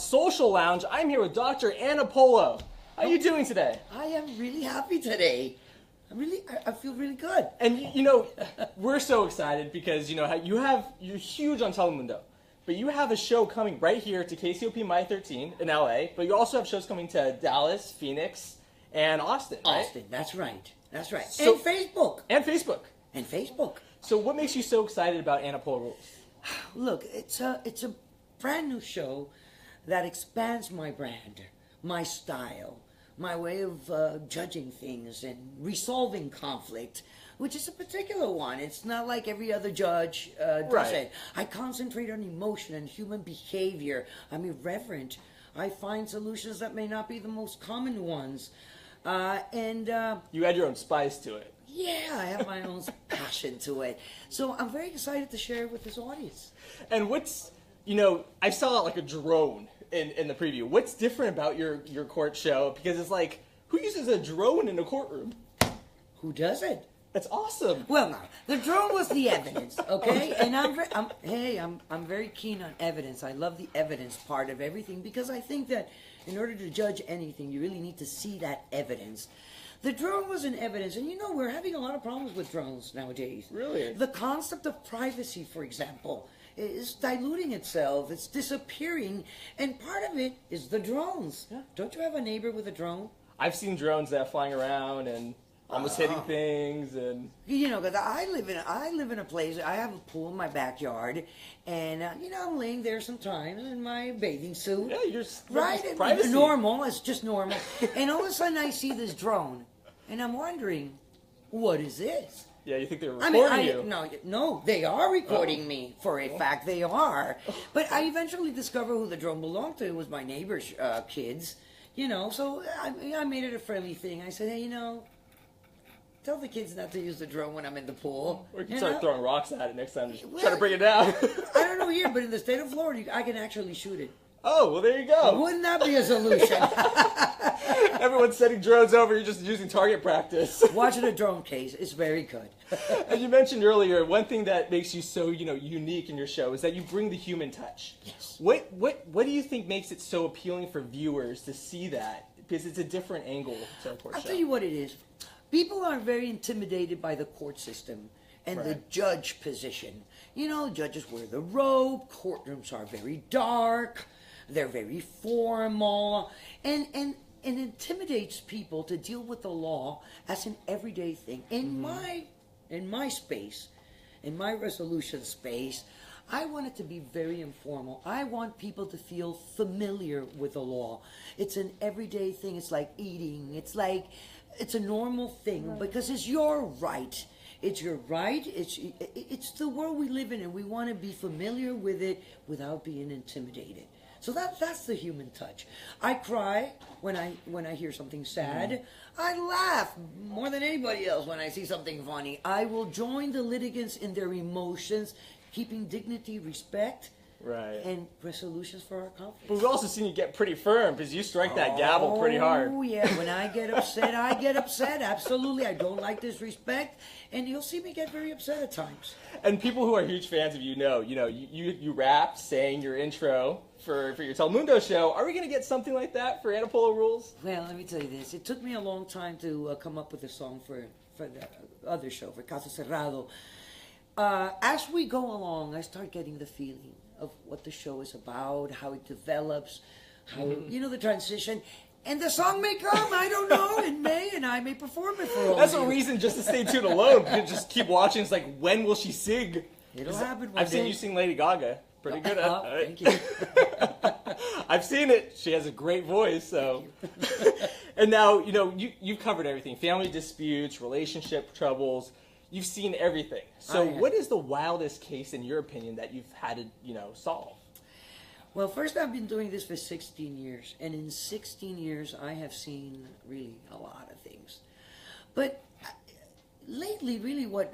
Social Lounge. I'm here with Dr. Ana Polo. How are you doing today? I am really happy today. I feel really good. And we're so excited because you're huge on Telemundo, but you have a show coming right here to KCOP My 13 in LA. But you also have shows coming to Dallas, Phoenix, and Austin. Right? Austin, that's right. That's right. So, and Facebook. And Facebook. And Facebook. So what makes you so excited about Ana Polo Rules? Look, it's a brand new show that expands my brand, my style, my way of judging things and resolving conflict, which is a particular one. It's not like every other judge does it. I concentrate on emotion and human behavior. I'm irreverent. I find solutions that may not be the most common ones. You add your own spice to it. Yeah, I have my own passion to it. So I'm very excited to share it with this audience. And I saw like a drone in the preview. What's different about your court show? Because it's like, who uses a drone in a courtroom? Who does it? That's awesome. Well, no, the drone was the evidence, okay? And I'm very keen on evidence. I love the evidence part of everything because I think that in order to judge anything, you really need to see that evidence. The drone was an evidence, and we're having a lot of problems with drones nowadays. Really? The concept of privacy, for example, is diluting itself. It's disappearing, and part of it is the drones. Yeah. Don't you have a neighbor with a drone? I've seen drones that are flying around and almost hitting things, and because I live in a place. I have a pool in my backyard, and I'm laying there sometimes in my bathing suit. Yeah, you're right. Privacy. Normal. It's just normal. And all of a sudden, I see this drone, and I'm wondering, what is this? Yeah, you think they're recording you? No, they are recording me. For a fact, they are. But I eventually discovered who the drone belonged to. It was my neighbor's kids. So I made it a friendly thing. I said, hey, tell the kids not to use the drone when I'm in the pool. Or you can start throwing rocks at it next time. Try to bring it down. I don't know here, but in the state of Florida, I can actually shoot it. Oh, well, there you go. Wouldn't that be a solution? Everyone's sending drones over. You're just using target practice. Watching a drone case is very good. As you mentioned earlier, one thing that makes you so unique in your show is that you bring the human touch. Yes. What do you think makes it so appealing for viewers to see that? Because it's a different angle to our court show. I'll tell you what it is. People are very intimidated by the court system and the judge position. Judges wear the robe, courtrooms are very dark, they're very formal, and intimidates people to deal with the law as an everyday thing. In my space, in my resolution space, I want it to be very informal. I want people to feel familiar with the law. It's an everyday thing. It's like eating. It's a normal thing because it's your right. It's your right. It's the world we live in, and we want to be familiar with it without being intimidated. So that's the human touch. I cry when I hear something sad. I laugh more than anybody else when I see something funny. I will join the litigants in their emotions, keeping dignity, respect, and resolutions for our conflict. But we've also seen you get pretty firm because you strike that gavel pretty hard. Oh, yeah. When I get upset, I get upset. Absolutely. I don't like disrespect. And you'll see me get very upset at times. And people who are huge fans of you rap, saying your intro for your Telemundo show. Are we going to get something like that for Ana Polo Rules? Well, let me tell you this. It took me a long time to come up with a song for the other show, for Caso Cerrado. As we go along, I start getting the feeling of what the show is about, how it develops, how, the transition. And the song may come, I don't know, in May, and I may perform it for all That's of a you. reason just to stay tuned alone. You can just keep watching. It's like, when will she sing? It'll happen one I've day. seen you sing Lady Gaga. Pretty good at it. Thank you. I've seen it. She has a great voice. So, and now you've covered everything: family disputes, relationship troubles. You've seen everything. So, what is the wildest case, in your opinion, that you've had to solve? Well, first, I've been doing this for 16 years, and in 16 years, I have seen really a lot of things. But lately, really, what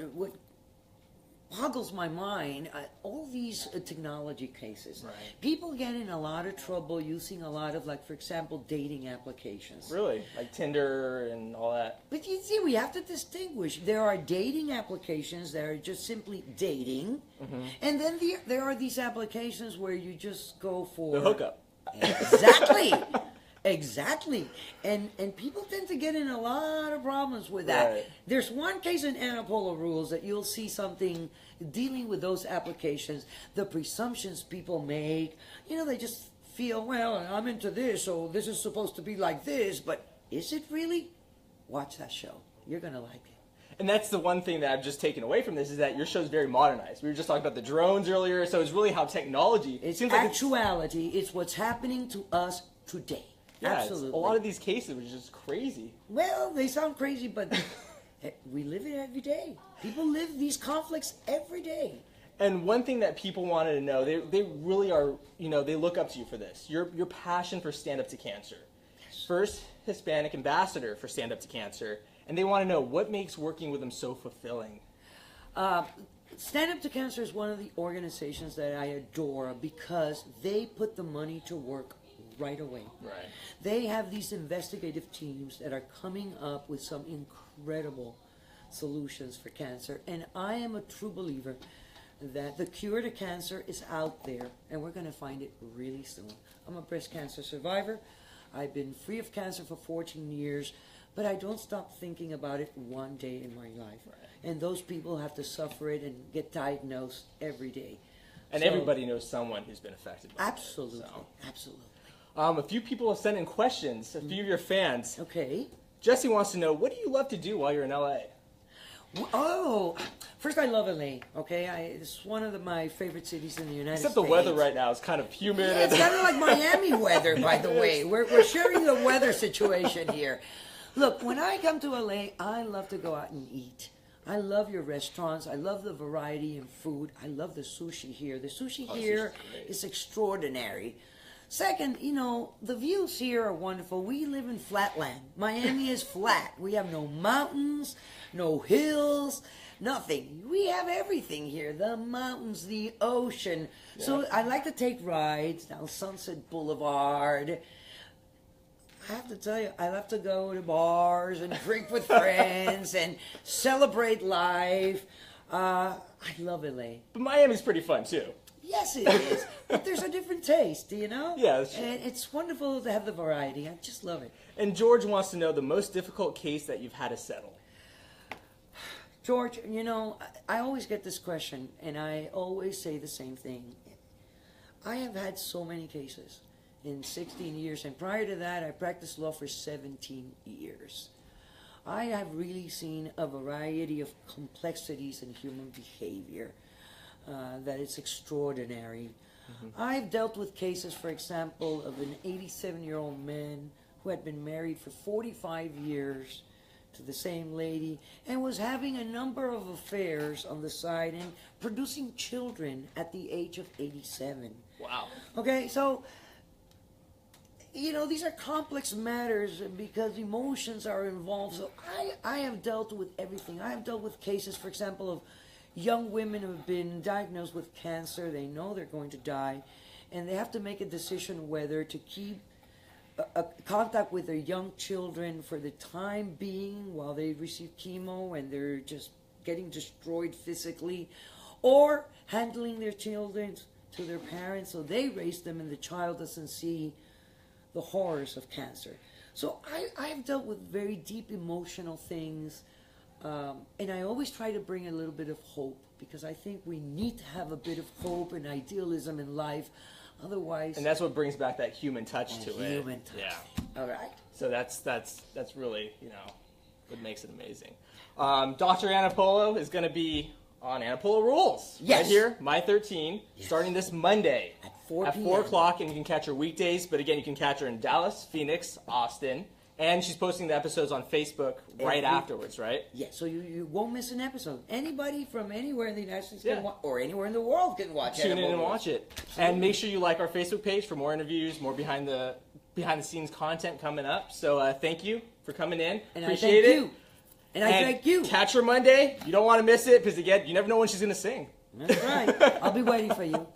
boggles my mind, all these technology cases. Right. People get in a lot of trouble using a lot of, like, for example, dating applications. Really? Like Tinder and all that? But you see, we have to distinguish. There are dating applications that are just simply dating, and then there are these applications where you just go for... The hookup. Exactly. Exactly. And people tend to get in a lot of problems with that. Right. There's one case in Ana Polo Rules that you'll see something dealing with those applications, the presumptions people make. You know, they just feel, well, I'm into this, so this is supposed to be like this, but is it really? Watch that show. You're going to like it. And that's the one thing that I've just taken away from this is that your show's very modernized. We were just talking about the drones earlier, so it's really how technology... It's seems like actuality. It's what's happening to us today. Yeah, Absolutely. a lot of these cases were just crazy. Well, they sound crazy, but we live it every day. People live these conflicts every day. And one thing that people wanted to know, they really are, they look up to you for this. Your passion for Stand Up to Cancer. Yes. First Hispanic ambassador for Stand Up to Cancer. And they want to know what makes working with them so fulfilling. Stand Up to Cancer is one of the organizations that I adore because they put the money to work right away. Right. They have these investigative teams that are coming up with some incredible solutions for cancer. And I am a true believer that the cure to cancer is out there, and we're going to find it really soon. I'm a breast cancer survivor. I've been free of cancer for 14 years, but I don't stop thinking about it one day in my life. Right. And those people have to suffer it and get diagnosed every day. And so, everybody knows someone who's been affected by absolutely, it. So. Absolutely. A few people have sent in questions, a few of your fans. Okay. Jesse wants to know, what do you love to do while you're in LA? Oh, first I love LA, okay? It's one of my favorite cities in the United States. Except the weather right now is kind of humid. Yeah, it's kind of like Miami weather, by the way. We're sharing the weather situation here. Look, when I come to LA, I love to go out and eat. I love your restaurants. I love the variety in food. I love the sushi here. The sushi here is extraordinary. Second, the views here are wonderful. We live in flatland. Miami is flat. We have no mountains, no hills, nothing. We have everything here. The mountains, the ocean. Yeah. So I like to take rides down Sunset Boulevard. I have to tell you, I love to go to bars and drink with friends and celebrate life. I love LA. But Miami's pretty fun, too. Yes, it is. But there's a different taste, Yeah, that's true. And it's wonderful to have the variety. I just love it. And George wants to know the most difficult case that you've had to settle. George, I always get this question, and I always say the same thing. I have had so many cases in 16 years, and prior to that, I practiced law for 17 years. I have really seen a variety of complexities in human behavior. That it's extraordinary. Mm-hmm. I've dealt with cases, for example, of an 87-year-old man who had been married for 45 years to the same lady and was having a number of affairs on the side and producing children at the age of 87. Wow. Okay, so, these are complex matters because emotions are involved. So I have dealt with everything. I have dealt with cases, for example, of young women who have been diagnosed with cancer. They know they're going to die, and they have to make a decision whether to keep a contact with their young children for the time being while they receive chemo and they're just getting destroyed physically, or handling their children to their parents so they raise them and the child doesn't see the horrors of cancer. So I've dealt with very deep emotional things. And I always try to bring a little bit of hope because I think we need to have a bit of hope and idealism in life. Otherwise... And that's what brings back that human touch to it. Human touch. Yeah. All right. So that's really, what makes it amazing. Dr. Ana Polo is going to be on Ana Polo Rules. Yes. Right here, My 13, starting this Monday. At 4 At p.m. 4 o'clock, and you can catch her weekdays. But again, you can catch her in Dallas, Phoenix, Austin. And she's posting the episodes on Facebook right afterwards, right? Yeah, so you won't miss an episode. Anybody from anywhere in the United States can watch, or anywhere in the world can watch it. Tune in and watch it. Absolutely. And make sure you like our Facebook page for more interviews, more behind the scenes content coming up. So thank you for coming in. And Appreciate it. And I thank you. Catch her Monday. You don't want to miss it because, again, you never know when she's going to sing. That's right. I'll be waiting for you.